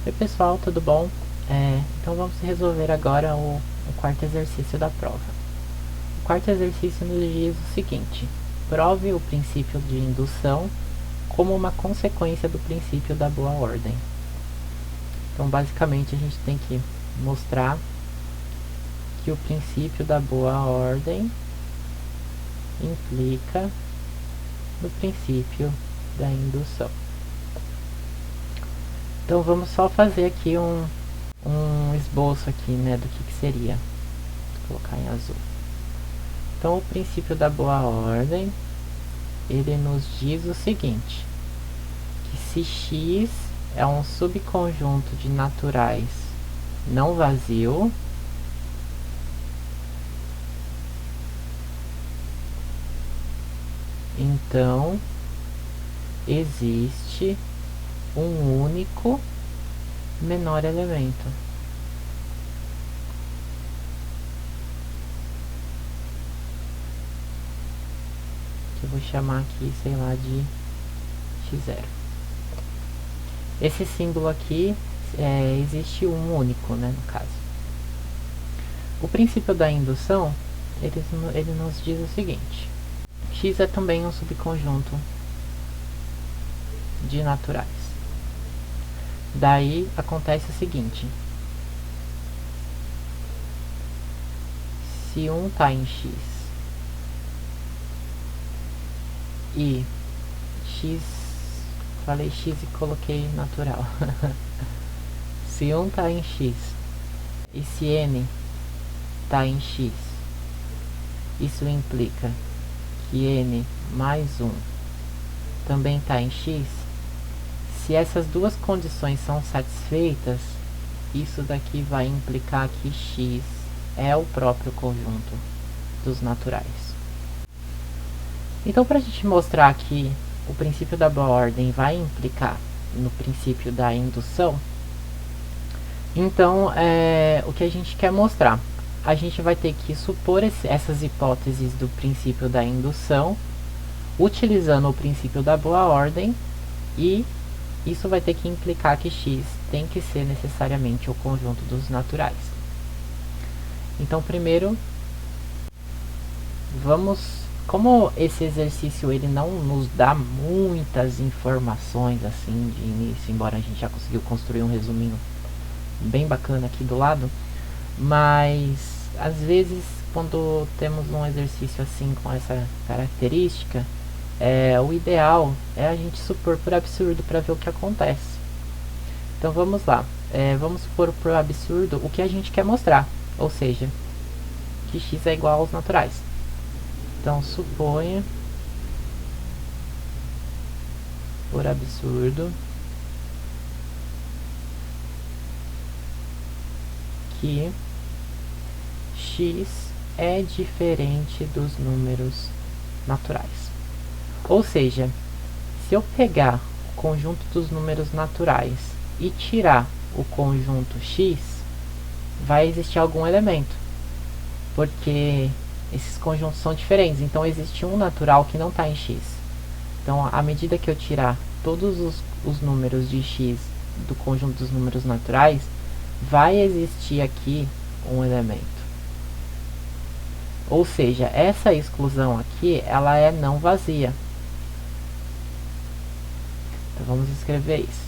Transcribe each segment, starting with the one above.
Oi pessoal, tudo bom? Então vamos resolver agora o quarto exercício da prova. O quarto exercício nos diz o seguinte: prove o princípio de indução como uma consequência do princípio da boa ordem. Então basicamente a gente tem que mostrar que o princípio da boa ordem implica no princípio da indução. Então vamos só fazer aqui um esboço aqui, né, do que seria. Vou colocar em azul. Então o princípio da boa ordem, ele nos diz o seguinte, que se X é um subconjunto de naturais não vazio, então existe um único menor elemento. Que eu vou chamar aqui, sei lá, de x0. Esse símbolo aqui, existe um único, né, no caso. O princípio da indução, ele nos diz o seguinte: x é também um subconjunto de naturais. Daí acontece o seguinte: se 1 está em x e x, falei x e coloquei natural. Se 1 está em x e se n está em x, isso implica que n mais 1 também está em x. Se essas duas condições são satisfeitas, isso daqui vai implicar que x é o próprio conjunto dos naturais. Então, para a gente mostrar que o princípio da boa ordem vai implicar no princípio da indução, então o que a gente quer mostrar? A gente vai ter que supor essas hipóteses do princípio da indução, utilizando o princípio da boa ordem, e isso vai ter que implicar que x tem que ser necessariamente o conjunto dos naturais. Então, primeiro, como esse exercício ele não nos dá muitas informações assim de início, embora a gente já conseguiu construir um resuminho bem bacana aqui do lado, mas às vezes quando temos um exercício assim com essa característica, o ideal é a gente supor por absurdo para ver o que acontece. Então vamos lá, vamos supor por absurdo o que a gente quer mostrar, ou seja, que x é igual aos naturais. Então suponha por absurdo que x é diferente dos números naturais. Ou seja, se eu pegar o conjunto dos números naturais e tirar o conjunto x, vai existir algum elemento, porque esses conjuntos são diferentes, então existe um natural que não está em x. Então, à medida que eu tirar todos os números de x do conjunto dos números naturais, vai existir aqui um elemento. Ou seja, essa exclusão aqui, ela é não vazia. Então, vamos escrever isso.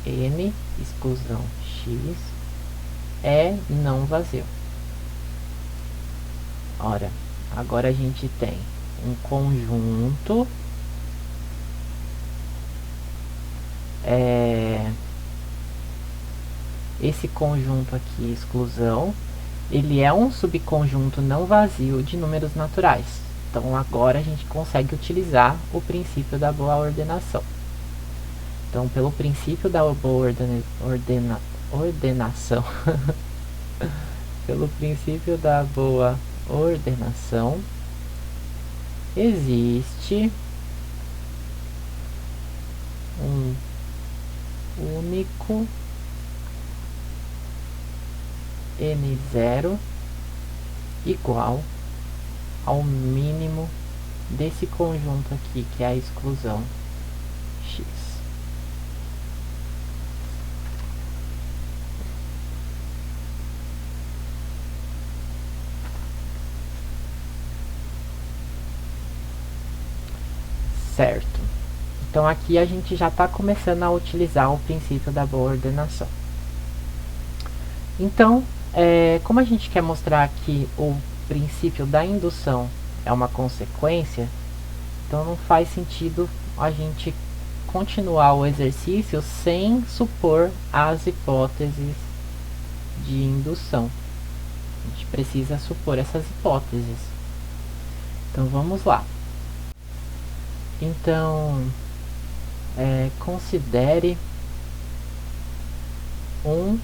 N exclusão x é não vazio. Ora, agora a gente tem um conjunto esse conjunto aqui, exclusão, ele é um subconjunto não vazio de números naturais. Então agora a gente consegue utilizar o princípio da boa ordenação. Então, pelo princípio da boa ordenação, pelo princípio da boa ordenação, existe um único n0 igual ao mínimo desse conjunto aqui, que é a exclusão x. Certo. Então aqui a gente já está começando a utilizar o princípio da boa ordenação. Então, como a gente quer mostrar que o princípio da indução é uma consequência, então não faz sentido a gente continuar o exercício sem supor as hipóteses de indução. A gente precisa supor essas hipóteses. Então vamos lá. Então, considere 1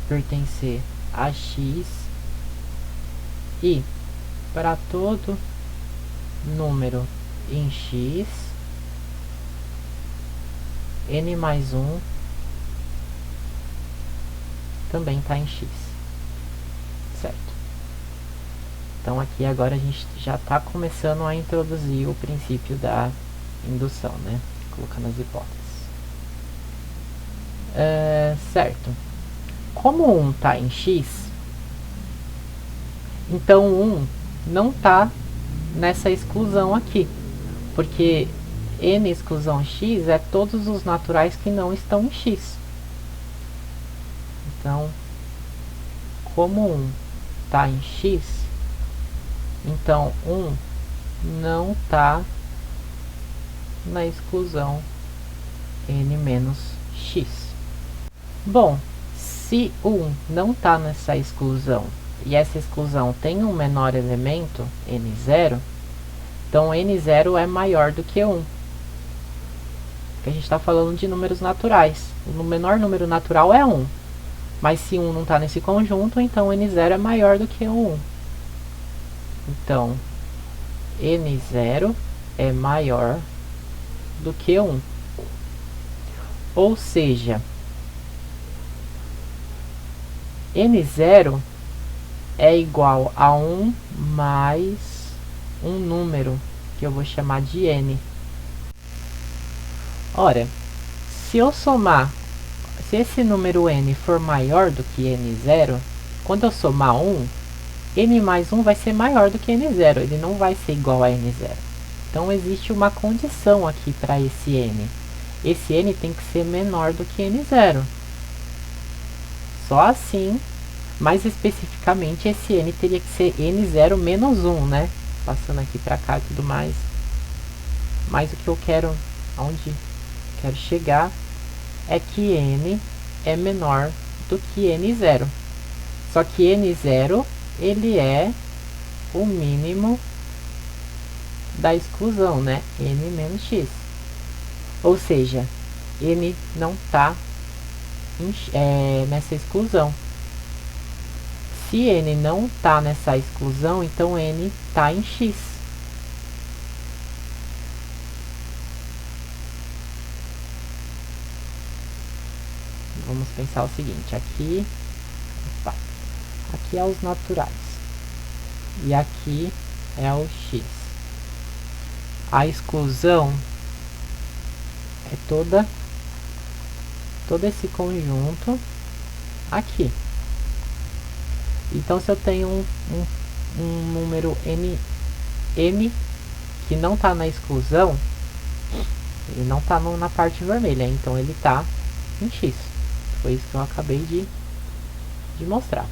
pertencer a x e para todo número em x, n mais 1 também está em x, certo? Então aqui agora a gente já está começando a introduzir o princípio da indução, né? Colocando as hipóteses. Certo. Como 1 está em x, então 1 não está nessa exclusão aqui, porque n exclusão x é todos os naturais que não estão em x. Então, como 1 está em x, então 1 não está na exclusão n menos x. Bom, se 1 não está nessa exclusão e essa exclusão tem um menor elemento, n0, então n0 é maior do que 1. Porque a gente está falando de números naturais. O menor número natural é 1. Mas se 1 não está nesse conjunto, então n0 é maior do que 1. Então, n0 é maior do que 1. Ou seja, n0 é igual a 1 mais um número, que eu vou chamar de n. Ora, se eu somar, se esse número n for maior do que n0, quando eu somar 1, n mais 1 vai ser maior do que n0, ele não vai ser igual a n0. Então existe uma condição aqui para esse n. Esse n tem que ser menor do que n0. Só assim, mais especificamente, esse n teria que ser n0 menos 1, né? Passando aqui para cá e tudo mais. Mas o que eu quero, onde quero chegar, é que n é menor do que n0. Só que n0, ele é o mínimo da exclusão, né? n menos x. Ou seja, n não está nessa exclusão. Se n não está nessa exclusão, então n está em x. Vamos pensar o seguinte, aqui é os naturais e aqui é o x. A exclusão é todo esse conjunto aqui. Então, se eu tenho um número n que não está na exclusão, ele não está na parte vermelha, então ele está em x. Foi isso que eu acabei de mostrar.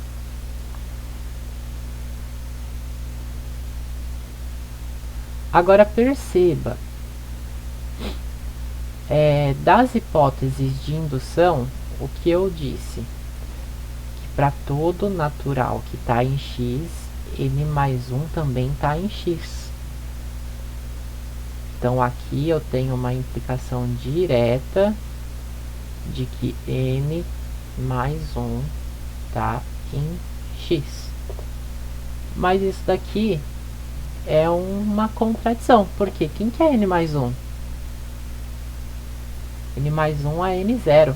Agora perceba, das hipóteses de indução, o que eu disse? Que para todo natural que está em x, n mais 1 também está em x. Então aqui eu tenho uma implicação direta de que n mais 1 está em x. Mas isso daqui é uma contradição, porque quem que é n mais 1? n mais 1 é n0.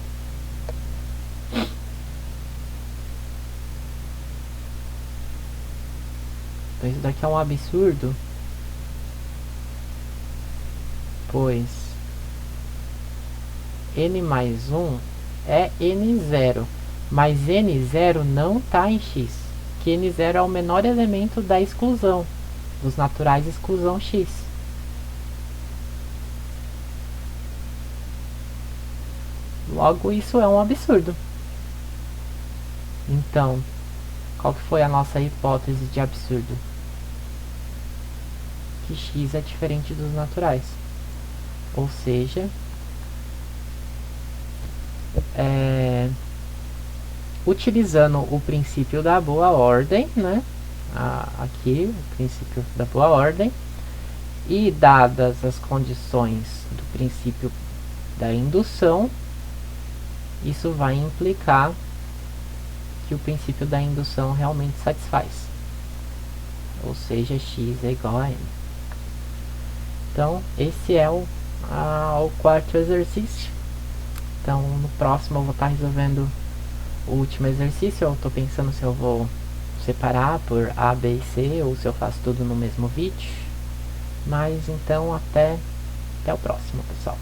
Então isso daqui é um absurdo, pois n mais 1 é n0, mas n0 não está em x, que n0 é o menor elemento da exclusão, dos naturais exclusão x. Logo, isso é um absurdo. Então, qual que foi a nossa hipótese de absurdo? Que x é diferente dos naturais. Ou seja, utilizando o princípio da boa ordem, né? Aqui, o princípio da boa ordem, e dadas as condições do princípio da indução, isso vai implicar que o princípio da indução realmente satisfaz. Ou seja, x é igual a n. Então, esse é o quarto exercício. Então, no próximo eu vou estar resolvendo o último exercício. Eu estou pensando se eu vou separar por A, B e C ou se eu faço tudo no mesmo vídeo. Mas então, até o próximo, pessoal.